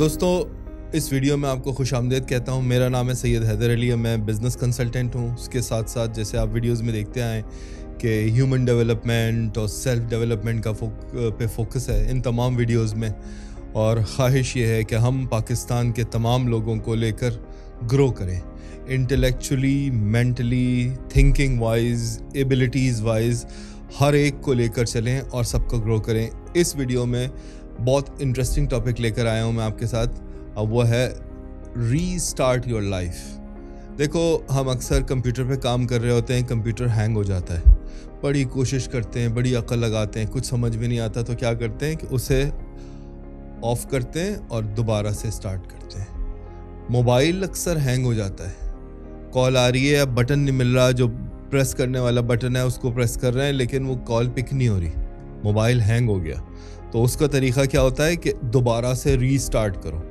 दोस्तों, इस वीडियो में आपको खुशामदीद कहता हूँ। मेरा नाम है सैयद हैदर अली। मैं बिज़नेस कंसल्टेंट हूँ। उसके साथ साथ जैसे आप वीडियोस में देखते आए कि ह्यूमन डेवलपमेंट और सेल्फ डेवलपमेंट का पे फोकस है इन तमाम वीडियोस में। और ख्वाहिश ये है कि हम पाकिस्तान के तमाम लोगों को लेकर ग्रो करें, intellectually, mentally, thinking wise, abilities wise, हर एक को लेकर चलें और सबको ग्रो करें। इस वीडियो में बहुत इंटरेस्टिंग टॉपिक लेकर आया हूँ मैं आपके साथ, अब वो है रीस्टार्ट योर लाइफ। देखो, हम अक्सर कंप्यूटर पे काम कर रहे होते हैं, कंप्यूटर हैंग हो जाता है, बड़ी कोशिश करते हैं, बड़ी अक्ल लगाते हैं, कुछ समझ में नहीं आता तो क्या करते हैं कि उसे ऑफ करते हैं और दोबारा से स्टार्ट करते हैं। मोबाइल अक्सर हैंग हो जाता है, कॉल आ रही है, अब बटन नहीं मिल रहा, जो प्रेस करने वाला बटन है उसको प्रेस कर रहे हैं लेकिन वो कॉल पिक नहीं हो रही, मोबाइल हैंग हो गया। तो उसका तरीका क्या होता है कि दोबारा से रीस्टार्ट करो।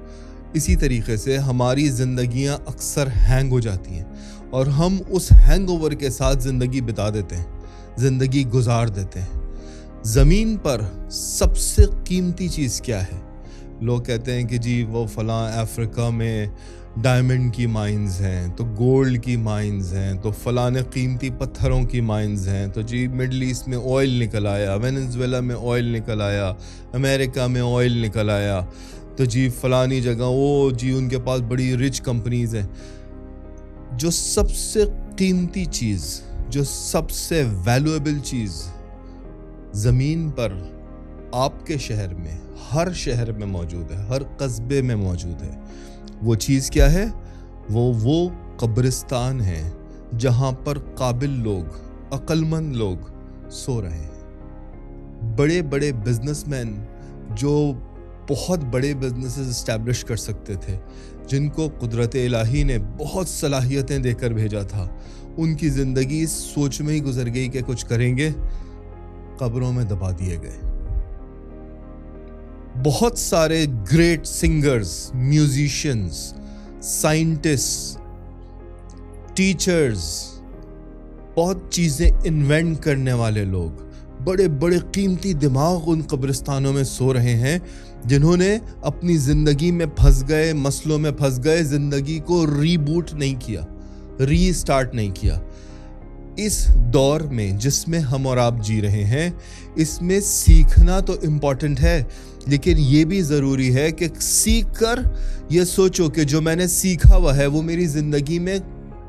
इसी तरीके से हमारी ज़िंदगियां अक्सर हैंग हो जाती हैं और हम उस हैंगओवर के साथ ज़िंदगी बिता देते हैं, ज़िंदगी गुजार देते हैं। ज़मीन पर सबसे कीमती चीज़ क्या है? लोग कहते हैं कि जी वो फ़लाँ अफ्रीका में डायमंड की माइंस हैं, तो गोल्ड की माइंस हैं, तो फ़लाने कीमती पत्थरों की माइंस हैं, तो जी मिडल ईस्ट में ऑयल निकल आया, वेनेजुएला में ऑयल निकल आया, अमेरिका में ऑयल निकल आया, तो जी फ़लानी जगह वो जी उनके पास बड़ी रिच कंपनीज़ हैं। जो सबसे कीमती चीज़, जो सबसे वैल्यूएबल चीज़ ज़मीन पर आपके शहर में, हर शहर में मौजूद है, हर कस्बे में मौजूद है, वो चीज़ क्या है? वो कब्रिस्तान है जहाँ पर काबिल लोग, अक्लमंद लोग सो रहे हैं। बड़े बड़े बिजनेसमैन जो बहुत बड़े बिजनेसेस इस्टेब्लिश कर सकते थे, जिनको कुदरत इलाही ने बहुत सलाहियतें देकर भेजा था, उनकी ज़िंदगी इस सोच में ही गुजर गई कि कुछ करेंगे, कब्रों में दबा दिए गए। बहुत सारे great singers, musicians, scientist, teachers, बहुत चीज़ें इन्वेंट करने वाले लोग, बड़े बड़े कीमती दिमाग उन कब्रिस्तानों में सो रहे हैं, जिन्होंने अपनी ज़िंदगी में फंस गए, मसलों में फंस गए, ज़िंदगी को रीबूट नहीं किया, रीस्टार्ट नहीं किया। इस दौर में जिसमें हम और आप जी रहे हैं, इसमें सीखना तो इम्पॉर्टेंट है, लेकिन ये भी ज़रूरी है कि सीख कर ये सोचो कि जो मैंने सीखा हुआ है वो मेरी ज़िंदगी में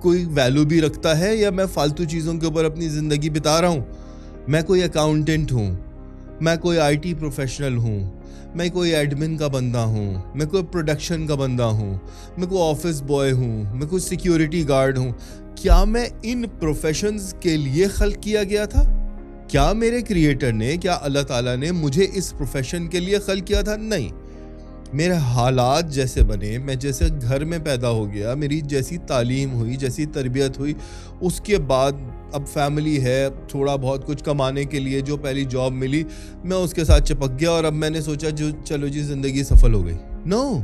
कोई वैल्यू भी रखता है, या मैं फालतू चीज़ों के ऊपर अपनी ज़िंदगी बिता रहा हूँ। मैं कोई अकाउंटेंट हूँ, मैं कोई IT प्रोफेशनल हूँ, मैं कोई एडमिन का बंदा हूँ, मैं कोई प्रोडक्शन का बंदा हूँ, मैं कोई ऑफिस बॉय हूँ, मैं कोई सिक्योरिटी गार्ड हूँ। क्या मैं इन प्रोफेशंस के लिए खल्क किया गया था? क्या मेरे क्रिएटर ने, क्या अल्लाह ताला ने मुझे इस प्रोफेशन के लिए खल्क किया था? नहीं। मेरे हालात जैसे बने, मैं जैसे घर में पैदा हो गया, मेरी जैसी तालीम हुई, जैसी तरबियत हुई, उसके बाद अब फैमिली है, थोड़ा बहुत कुछ कमाने के लिए जो पहली जॉब मिली, मैं उसके साथ चिपक गया और अब मैंने सोचा जो चलो जी ज़िंदगी सफल हो गई। नो।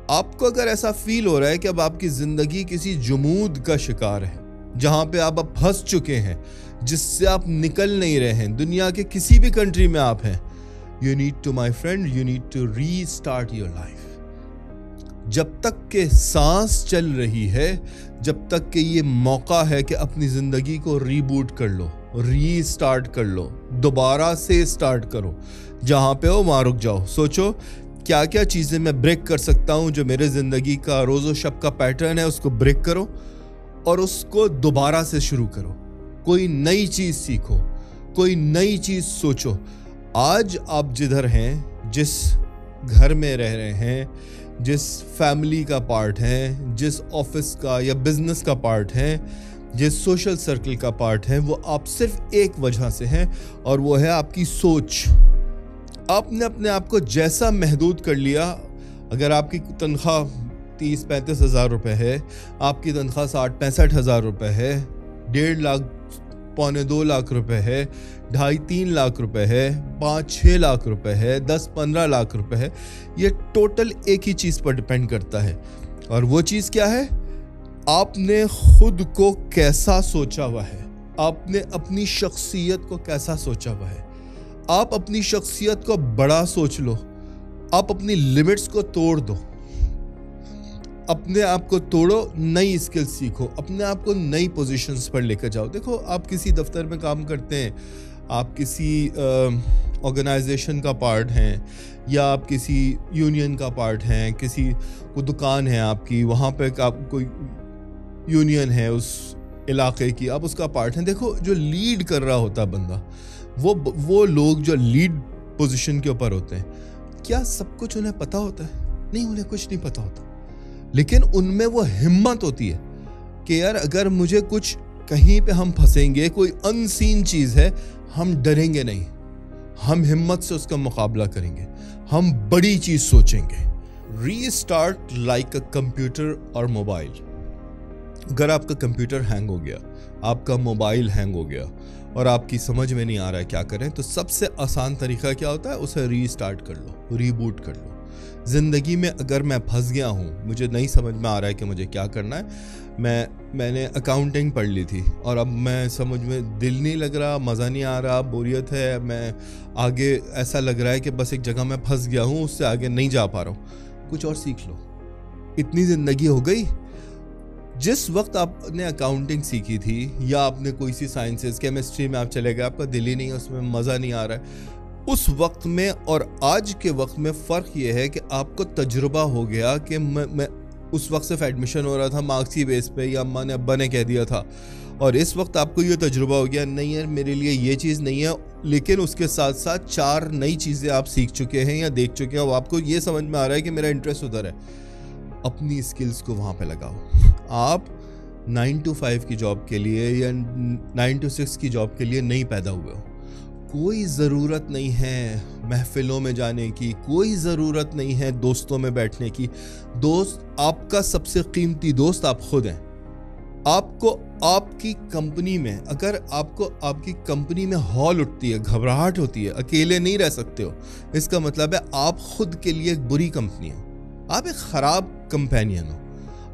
आपको अगर ऐसा फील हो रहा है कि अब आपकी ज़िंदगी किसी जुमूद का शिकार है, जहाँ पे आप अब फंस चुके हैं, जिससे आप निकल नहीं रहे हैं, दुनिया के किसी भी कंट्री में आप हैं, you need to, my friend, you need to restart your life। जब तक के सांस चल रही है, जब तक के ये मौका है कि अपनी ज़िंदगी को रीबूट कर लो, रीस्टार्ट कर लो, दोबारा से स्टार्ट करो। जहाँ पे हो वहाँ रुक जाओ, सोचो क्या क्या चीज़ें मैं ब्रेक कर सकता हूँ, जो मेरे ज़िंदगी का रोज़ो शब का पैटर्न है उसको ब्रेक करो और उसको दोबारा से शुरू करो। कोई नई चीज़ सीखो, कोई नई चीज़ सोचो। आज आप जिधर हैं, जिस घर में रह रहे हैं, जिस फैमिली का पार्ट हैं, जिस ऑफिस का या बिजनेस का पार्ट हैं, जिस सोशल सर्कल का पार्ट हैं, वो आप सिर्फ एक वजह से हैं और वो है आपकी सोच। आपने अपने आप को जैसा महदूद कर लिया, अगर आपकी तनख्वाह 30-35 हज़ार रुपये है, आपकी तनख्वाह 60-65 हज़ार रुपये है, 1.5 लाख, 1.25-2 लाख रुपए है, 2.5-3 लाख रुपए है, 5-6 लाख रुपए है, 10-15 लाख रुपए है, ये टोटल एक ही चीज़ पर डिपेंड करता है। और वो चीज़ क्या है? आपने खुद को कैसा सोचा हुआ है, आपने अपनी शख्सियत को कैसा सोचा हुआ है। आप अपनी शख्सियत को बड़ा सोच लो, आप अपनी लिमिट्स को तोड़ दो, अपने आप को तोड़ो, नई स्किल सीखो, अपने आप को नई पोजीशंस पर लेकर जाओ। देखो, आप किसी दफ्तर में काम करते हैं, आप किसी ऑर्गेनाइजेशन का पार्ट हैं, या आप किसी यूनियन का पार्ट हैं, किसी को दुकान है आपकी, वहाँ पे आप कोई यूनियन है उस इलाके की, आप उसका पार्ट हैं। देखो, जो लीड कर रहा होता है बंदा, वो लोग जो लीड पोजीशन के ऊपर होते हैं, क्या सब कुछ उन्हें पता होता है? नहीं, उन्हें कुछ नहीं पता होता, लेकिन उनमें वो हिम्मत होती है कि यार अगर मुझे कुछ कहीं पे हम फंसेंगे, कोई अनसीन चीज है, हम डरेंगे नहीं, हम हिम्मत से उसका मुकाबला करेंगे, हम बड़ी चीज सोचेंगे। रीस्टार्ट लाइक अ कंप्यूटर और मोबाइल। अगर आपका कंप्यूटर हैंग हो गया, आपका मोबाइल हैंग हो गया और आपकी समझ में नहीं आ रहा है क्या करें, तो सबसे आसान तरीका क्या होता है? उसे रीस्टार्ट कर लो, रीबूट कर लो। ज़िंदगी में अगर मैं फंस गया हूँ, मुझे नहीं समझ में आ रहा है कि मुझे क्या करना है, मैंने अकाउंटिंग पढ़ ली थी और अब मैं समझ में दिल नहीं लग रहा, मज़ा नहीं आ रहा, बोरियत है, मैं आगे ऐसा लग रहा है कि बस एक जगह मैं फंस गया हूँ, उससे आगे नहीं जा पा रहा हूँ, कुछ और सीख लो। इतनी ज़िंदगी हो गई। जिस वक्त आपने अकाउंटिंग सीखी थी या आपने कोई सी साइंसेस, केमिस्ट्री में आप चले गए, आपका दिल ही नहीं है, उसमें मज़ा नहीं आ रहा है, उस वक्त में और आज के वक्त में फ़र्क ये है कि आपको तजुर्बा हो गया कि मैं उस वक्त सिर्फ एडमिशन हो रहा था मार्क्सी बेस पे, या अम्मा ने अब्बा ने कह दिया था, और इस वक्त आपको ये तजुर्बा हो गया, नहीं यार मेरे लिए ये चीज़ नहीं है, लेकिन उसके साथ साथ 4 नई चीज़ें आप सीख चुके हैं या देख चुके हैं, और आपको ये समझ में आ रहा है कि मेरा इंटरेस्ट उधर है। अपनी स्किल्स को वहाँ पे लगाओ। आप 9 to 5 की जॉब के लिए या 9 to 6 की जॉब के लिए नहीं पैदा हुए हो। कोई ज़रूरत नहीं है महफिलों में जाने की, कोई ज़रूरत नहीं है दोस्तों में बैठने की। दोस्त, आपका सबसे कीमती दोस्त आप खुद हैं। आपको आपकी कंपनी में, अगर आपको आपकी कंपनी में हॉल उठती है, घबराहट होती है, अकेले नहीं रह सकते हो, इसका मतलब है आप खुद के लिए एक बुरी कंपनी हो, आप एक ख़राब कंपेनियन हो।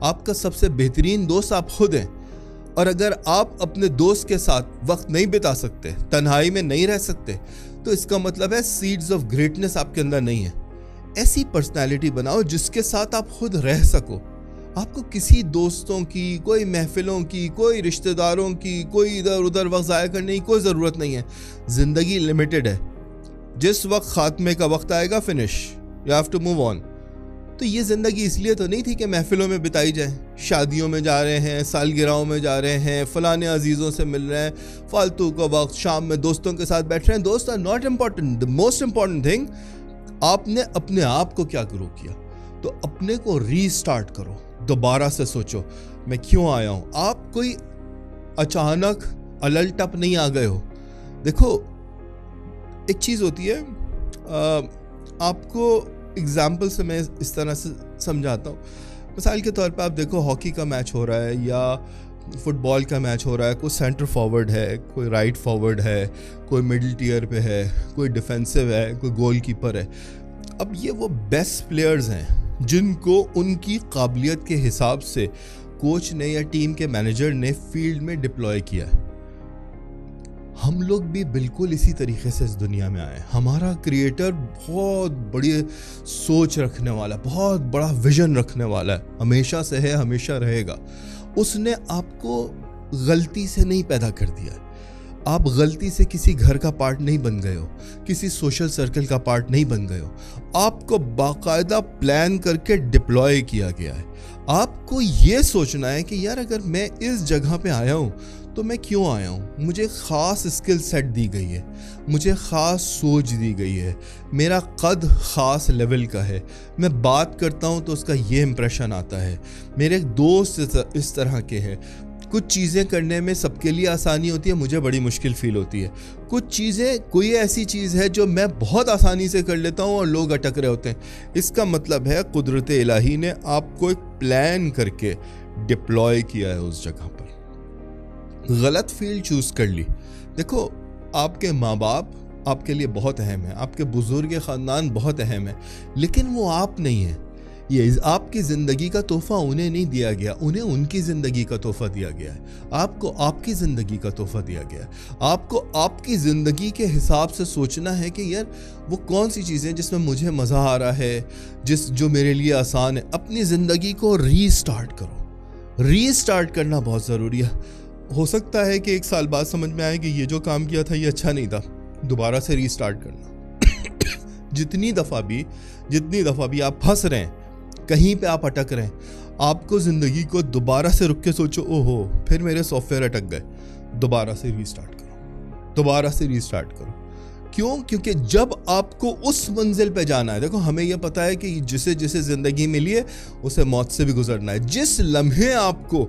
आपका सबसे बेहतरीन दोस्त आप खुद हैं। और अगर आप अपने दोस्त के साथ वक्त नहीं बिता सकते, तन्हाई में नहीं रह सकते, तो इसका मतलब है सीड्स ऑफ ग्रेटनेस आपके अंदर नहीं है। ऐसी पर्सनालिटी बनाओ जिसके साथ आप खुद रह सको। आपको किसी दोस्तों की, कोई महफिलों की, कोई रिश्तेदारों की, कोई इधर उधर वक्त ज़ाया करने की कोई ज़रूरत नहीं है। ज़िंदगी लिमिटेड है। जिस वक्त खात्मे का वक्त आएगा, finish, you have to move on. तो ये ज़िंदगी इसलिए तो नहीं थी कि महफिलों में बिताई जाए, शादियों में जा रहे हैं, सालगिरहों में जा रहे हैं, फलाने अजीज़ों से मिल रहे हैं, फालतू का वक्त शाम में दोस्तों के साथ बैठ रहे हैं। दोस्त are not important. The most important thing, आपने अपने आप को क्या ग्रो किया। तो अपने को रीस्टार्ट करो, दोबारा से सोचो मैं क्यों आया हूँ। आप कोई अचानक अलल टप नहीं आ गए हो। देखो, एक चीज़ होती है, आपको एग्जाम्पल से मैं इस तरह से समझाता हूँ। मिसाल के तौर पे आप देखो, हॉकी का मैच हो रहा है या फुटबॉल का मैच हो रहा है, कोई सेंटर फॉरवर्ड है, कोई राइट फॉरवर्ड है, कोई मिडिल टियर पे है, कोई डिफेंसिव है, कोई गोलकीपर है। अब ये वो बेस्ट प्लेयर्स हैं जिनको उनकी काबिलियत के हिसाब से कोच ने या टीम के मैनेजर ने फील्ड में डिप्लॉय किया है। हम लोग भी बिल्कुल इसी तरीके से इस दुनिया में आए। हमारा क्रिएटर बहुत बड़ी सोच रखने वाला, बहुत बड़ा विजन रखने वाला है, हमेशा से है, हमेशा रहेगा। उसने आपको गलती से नहीं पैदा कर दिया है। आप गलती से किसी घर का पार्ट नहीं बन गए हो, किसी सोशल सर्कल का पार्ट नहीं बन गए हो। आपको बाकायदा प्लान करके डिप्लॉय किया गया है। आपको ये सोचना है कि यार अगर मैं इस जगह पे आया हूँ तो मैं क्यों आया हूँ। मुझे ख़ास स्किल सेट दी गई है, मुझे ख़ास सोच दी गई है, मेरा कद ख़ास लेवल का है, मैं बात करता हूँ तो उसका ये इम्प्रेशन आता है, मेरे दोस्त इस तरह के हैं। कुछ चीज़ें करने में सबके लिए आसानी होती है, मुझे बड़ी मुश्किल फील होती है। कुछ चीज़ें, कोई ऐसी चीज़ है जो मैं बहुत आसानी से कर लेता हूँ और लोग अटक रहे होते हैं। इसका मतलब है कुदरत इलाही ने आपको एक प्लान करके डिप्लॉय किया है उस जगह पर। गलत फील्ड चूज कर ली। देखो, आपके माँ बाप आपके लिए बहुत अहम है, आपके बुजुर्ग ख़ानदान बहुत अहम है, लेकिन वो आप नहीं है। ये आपकी ज़िंदगी का तोहफा उन्हें नहीं दिया गया, उन्हें उनकी ज़िंदगी का तोहफा दिया गया है। आपको आपकी ज़िंदगी का तोहफा दिया गया है। आपको आपकी ज़िंदगी के हिसाब से सोचना है कि यार वो कौन सी चीज़ें जिसमें मुझे मज़ा आ रहा है, जो मेरे लिए आसान है। अपनी ज़िंदगी को रीस्टार्ट करो। रीस्टार्ट करना बहुत ज़रूरी है। हो सकता है कि 1 साल बाद समझ में आए कि ये जो काम किया था ये अच्छा नहीं था, दोबारा से रीस्टार्ट करना। जितनी दफ़ा भी आप फंस रहे हैं, कहीं पे आप अटक रहे हैं, आपको ज़िंदगी को दोबारा से रुक के सोचो, ओहो फिर मेरे सॉफ्टवेयर अटक गए, दोबारा से रीस्टार्ट करो। क्यों? क्योंकि जब आपको उस मंजिल पे जाना है, देखो हमें यह पता है कि जिसे ज़िंदगी मिली है उसे मौत से भी गुजरना है। जिस लम्हे आपको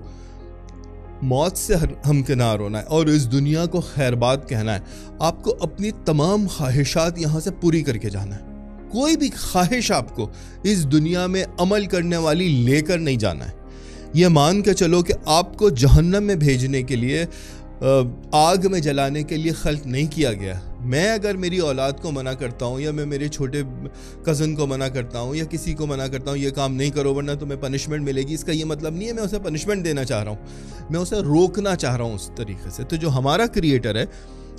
मौत से हमकिनार होना है और इस दुनिया को खैरबाद कहना है, आपको अपनी तमाम ख्वाहिशात यहाँ से पूरी करके जाना है। कोई भी ख्वाहिश आपको इस दुनिया में अमल करने वाली लेकर नहीं जाना है। ये मान के चलो कि आपको जहन्नम में भेजने के लिए, आग में जलाने के लिए खल्क नहीं किया गया। मैं अगर मेरी औलाद को मना करता हूँ, या मैं मेरे छोटे कज़न को मना करता हूँ, या किसी को मना करता हूँ ये काम नहीं करो वरना तुम्हें पनिशमेंट मिलेगी, इसका ये मतलब नहीं है मैं उसे पनिशमेंट देना चाह रहा हूँ, मैं उसे रोकना चाह रहा हूँ उस तरीके से। तो जो हमारा क्रिएटर है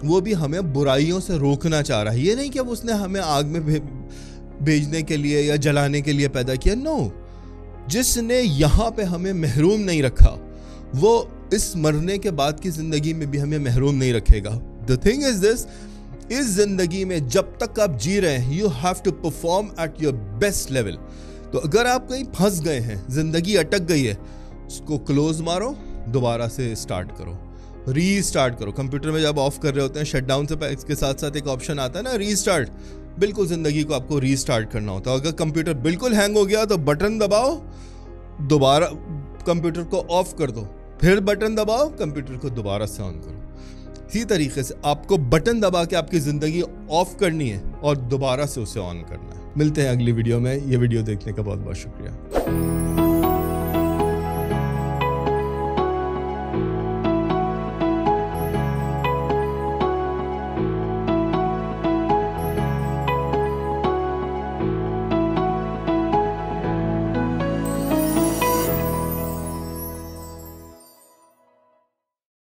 वो भी हमें बुराइयों से रोकना चाह रहा है। ये नहीं कि अब उसने हमें आग में भेजने के लिए या जलाने के लिए पैदा किया। नो, जिसने यहाँ पे हमें महरूम नहीं रखा वो इस मरने के बाद की जिंदगी में भी हमें महरूम नहीं रखेगा। द थिंग इज दिस, इस जिंदगी में जब तक आप जी रहे हैं, you have to perform at your best level. तो अगर आप कहीं फंस गए हैं, जिंदगी अटक गई है, उसको क्लोज मारो, दोबारा से स्टार्ट करो, रीस्टार्ट करो। कंप्यूटर में जब ऑफ कर रहे होते हैं शटडाउन से इसके साथ साथ एक ऑप्शन आता है ना, रीस्टार्ट। बिल्कुल जिंदगी को आपको रीस्टार्ट करना होता है। अगर कंप्यूटर बिल्कुल हैंग हो गया तो बटन दबाओ, दोबारा कंप्यूटर को ऑफ कर दो, फिर बटन दबाओ, कंप्यूटर को दोबारा से ऑन करो। इसी तरीके से आपको बटन दबा के आपकी जिंदगी ऑफ करनी है और दोबारा से उसे ऑन करना है। मिलते हैं अगली वीडियो में। ये वीडियो देखने का बहुत बहुत शुक्रिया।